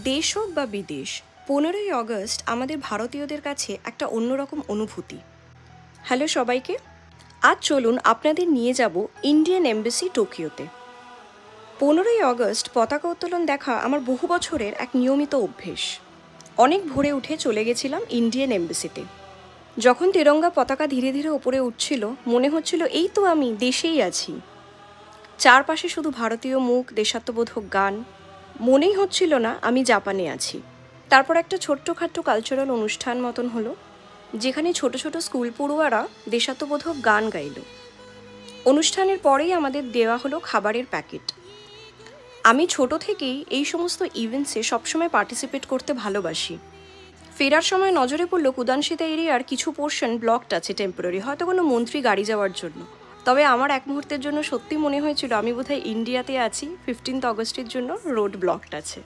দেশ হোক বা বিদেশ, 15ই অগস্ট আমাদের ভারতীয়দের কাছে একটা অন্যরকম অনুভূতি। হ্যালো সবাইকে, আজ চলুন আপনাদের নিয়ে যাব ইন্ডিয়ান এম্বাসি টোকিওতে। 15ই অগস্ট পতাকা উত্তোলন দেখা আমার বহু বছরের এক নিয়মিত অভ্যেস। অনেক ভোরে উঠে চলে গেছিলাম ইন্ডিয়ান এম্বাসিতে। যখন তিরঙ্গা পতাকা ধীরে ধীরে ওপরে উঠছিল, মনে হচ্ছিল এই তো আমি দেশেই আছি। চারপাশে শুধু ভারতীয় মুখ, দেশাত্মবোধক গান। মনেই হচ্ছিল না আমি জাপানে আছি। তারপর একটা ছোট্টখাট্টো কালচারাল অনুষ্ঠান মতন হলো, যেখানে ছোট ছোট স্কুল পড়ুয়ারা দেশাত্মবোধক গান গাইল। অনুষ্ঠানের পরেই আমাদের দেওয়া হলো খাবারের প্যাকেট। আমি ছোট থেকেই এই সমস্ত ইভেন্টসে সবসময় পার্টিসিপেট করতে ভালোবাসি। ফেরার সময় নজরে পড়ল কুদানশিতা এরিয়ার কিছু পোর্শন ব্লকড আছে টেম্পোরারি, হয়তো কোনো মন্ত্রী গাড়ি যাওয়ার জন্য। তবে আমার এক মুহূর্তের জন্য সত্যি মনে হয়েছিল আমি বোধহয় ইন্ডিয়াতে আছি, 15th অগস্টের জন্য রোড ব্লকড আছে।